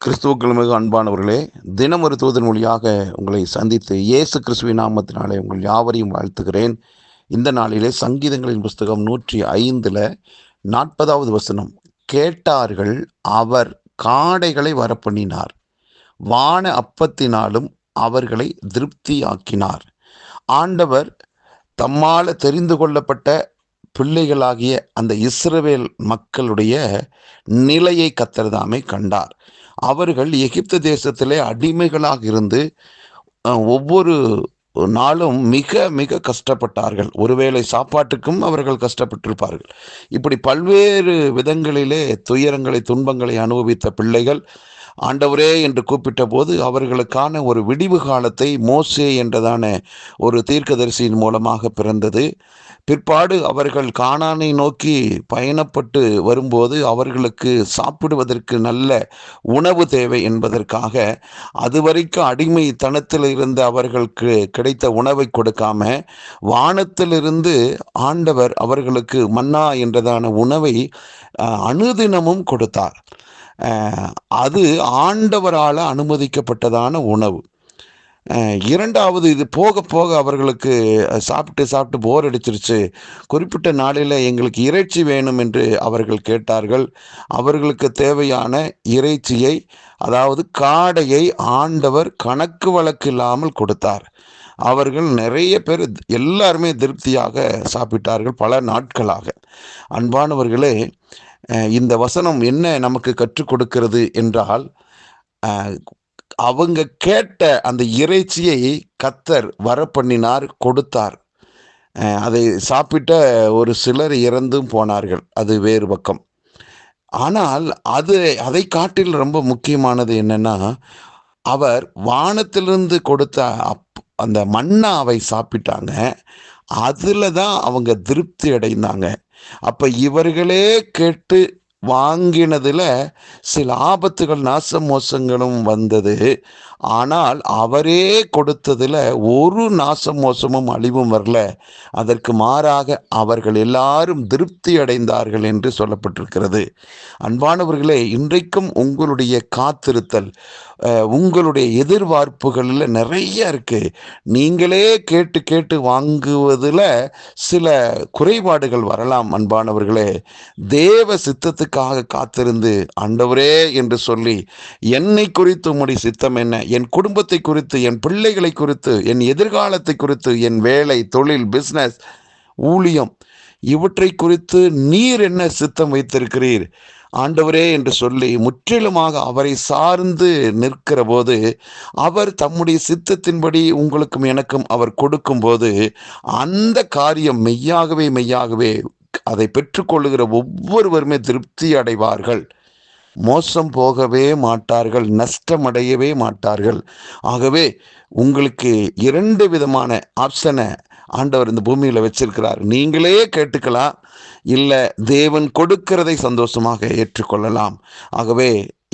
கிறிஸ்துவுக்குள் மிக அன்பானவர்களே, தினம் ஒரு தூதன் மொழியாக உங்களை சந்தித்து இயேசு கிறிஸ்துவின் நாமத்தினாலே உங்கள் யாவரையும் வாழ்த்துகிறேன். இந்த நாளிலே சங்கீதங்களின் புஸ்தகம் 105 40வது வசனம், கேட்டார்கள், அவர் காடைகளை வரப்பண்ணினார், வான அப்பத்தினாலும் அவர்களை திருப்தியாக்கினார். ஆண்டவர் தம்மால தெரிந்து கொள்ளப்பட்ட பிள்ளைகளாகிய அந்த இஸ்ரவேல் மக்களுடைய நிலையை கர்த்தர் கண்டார். அவர்கள் எகிப்து தேசத்திலே அடிமைகளாக இருந்து ஒவ்வொரு நாளும் மிக மிக கஷ்டப்பட்டார்கள். ஒருவேளை சாப்பாட்டுக்கும் அவர்கள் கஷ்டப்பட்டிருப்பார்கள். இப்படி பல்வேறு விதங்களிலே துயரங்களை, துன்பங்களை அனுபவித்த பிள்ளைகள் ஆண்டவரே என்று கூப்பிட்ட போது அவர்களுக்கான ஒரு விடிவு காலத்தை மோசே என்றதான ஒரு தீர்க்கதரிசியின் மூலமாக பிறந்தது. பிற்பாடு அவர்கள் கானானை நோக்கி பயணப்பட்டு வரும்போது அவர்களுக்கு சாப்பிடுவதற்கு நல்ல உணவு தேவை என்பதற்காக அதுவரைக்கும் அடிமைத்தனத்தில் இருந்த அவர்களுக்கு கிடைத்த உணவை கொடுக்காம வானத்திலிருந்து ஆண்டவர் அவர்களுக்கு மன்னா என்றதான உணவை அனுதினமும் கொடுத்தார். அது ஆண்டவரால் அனுமதிக்கப்பட்டதான உணவு. இரண்டாவது, இது போக போக அவர்களுக்கு சாப்பிட்டு போர் அடிச்சிருச்சு. குறிப்பிட்ட நாளில் எங்களுக்கு இறைச்சி வேணும் என்று அவர்கள் கேட்டார்கள். அவர்களுக்கு தேவையான இறைச்சியை, அதாவது காடையை ஆண்டவர் கணக்கு வழக்கு இல்லாமல் கொடுத்தார். அவர்கள் நிறைய பேர், எல்லாருமே திருப்தியாக சாப்பிட்டார்கள் பல நாட்களாக. அன்பானவர்களே, இந்த வசனம் என்ன நமக்கு கற்றுக் கொடுக்கிறது என்றால், அவங்க கேட்ட அந்த இறைச்சியை கர்த்தர் வரப்பண்ணினார், கொடுத்தார். அதை சாப்பிட்ட ஒரு சிலர் இறந்தும் போனார்கள், அது வேறு பக்கம். ஆனால் அதை காட்டில் ரொம்ப முக்கியமானது என்னன்னா, அவர் வானத்திலிருந்து கொடுத்த அந்த மன்னாவை சாப்பிட்டாங்க. அதில் தான் அவங்க திருப்தி அடைந்தாங்க. அப்போ இவர்களே கேட்டு வாங்கினதில் சில ஆபத்துகள், நாச மோசங்களும் வந்தது. ஆனால் அவரே கொடுத்ததில் ஒரு நாச மோசமும் அழிவும் வரல. அதற்கு மாறாக அவர்கள் எல்லாரும் திருப்தி அடைந்தார்கள் என்று சொல்லப்பட்டிருக்கிறது. அன்பானவர்களே, இன்றைக்கும் உங்களுடைய காத்திருத்தல், உங்களுடைய எதிர்பார்ப்புகளில் நிறைய இருக்கு. நீங்களே கேட்டு கேட்டு வாங்குவதில் சில குறைபாடுகள் வரலாம். அன்பானவர்களே, தேவ சித்தத்துக்காக காத்திருந்து ஆண்டவரே என்று சொல்லி, என்னை குறித்து உம்முடைய சித்தம் என்ன, என் குடும்பத்தை குறித்து, என் பிள்ளைகளை குறித்து, என் எதிர்காலத்தை குறித்து, என் வேலை, தொழில், பிஸ்னஸ், ஊழியம், இவற்றை குறித்து நீர் என்ன சித்தம் வைத்திருக்கிறீர் ஆண்டவரே என்று சொல்லி முற்றிலுமாக அவரை சார்ந்து நிற்கிற போது, அவர் தம்முடைய சித்தத்தின்படி உங்களுக்கும் எனக்கும் அவர் கொடுக்கும்போது அந்த காரியம் மெய்யாகவே அதை பெற்றுக்கொள்ளுகிற ஒவ்வொருவருமே திருப்தி அடைவார்கள். மோசம் போகவே மாட்டார்கள், நஷ்டமடையவே மாட்டார்கள். ஆகவே உங்களுக்கு 2 விதமான ஆப்ஷனை ஆண்டவர் இந்த பூமியில் வச்சிருக்கிறார். நீங்களே கேட்டுக்கலாம், இல்லை தேவன் கொடுக்கிறதை சந்தோஷமாக ஏற்றுக்கொள்ளலாம். ஆகவே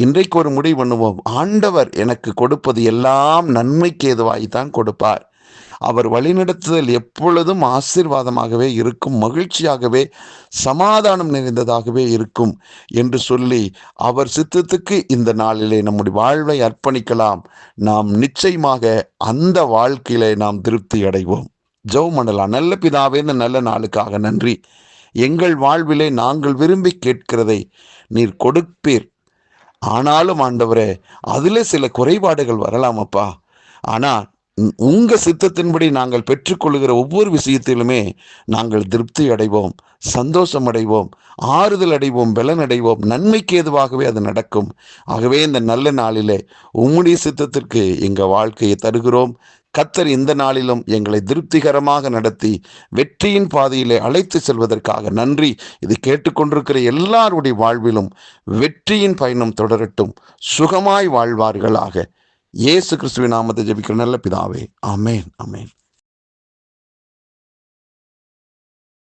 இன்றைக்கு ஒரு முடிவு பண்ணுவோம். ஆண்டவர் எனக்கு கொடுப்பது எல்லாம் நன்மைக்கு ஏதுவாய்த்தான் கொடுப்பார். அவர் வழிநடத்துதல் எப்பொழுதும் ஆசீர்வாதமாகவே இருக்கும், மகிழ்ச்சியாகவே, சமாதானம் நிறைந்ததாகவே இருக்கும் என்று சொல்லி அவர் சித்தத்துக்கு இந்த நாளிலே நம்முடைய வாழ்வை அர்ப்பணிக்கலாம். நாம் நிச்சயமாக அந்த வாழ்க்கையிலே நாம் திருப்தி அடைவோம். ஜெபம் பண்ணலாம். நல்ல பிதாவே, இந்த நல்ல நாளுக்காக நன்றி. எங்கள் வாழ்விலே நாங்கள் விரும்பி கேட்கிறதை நீர் கொடுப்பீர். ஆனாலும் ஆண்டவரே, அதில் சில குறைபாடுகள் வரலாம் அப்பா. ஆனால் உங்க சித்தத்தின்படி நாங்கள் பெற்றுக்கொள்கிற ஒவ்வொரு விஷயத்திலுமே நாங்கள் திருப்தி அடைவோம், சந்தோஷம் அடைவோம், ஆறுதல் அடைவோம், பலன் அடைவோம். நன்மைக்கு ஏதுவாகவே அது நடக்கும். ஆகவே இந்த நல்ல நாளிலே உம்முடைய சித்தத்திற்கு எங்கள் வாழ்க்கையை தருகிறோம். கர்த்தர் இந்த நாளிலும் எங்களை திருப்திகரமாக நடத்தி வெற்றியின் பாதையிலே அழைத்து செல்வதற்காக நன்றி. இது கேட்டுக்கொண்டிருக்கிற எல்லாருடைய வாழ்விலும் வெற்றியின் பயணம் தொடரட்டும், சுகமாய் வாழ்வார்களாக. இயேசு கிறிஸ்துவின் நாமத்தை ஜெபிக்கிற நல்ல பிதாவே, ஆமென், ஆமென்.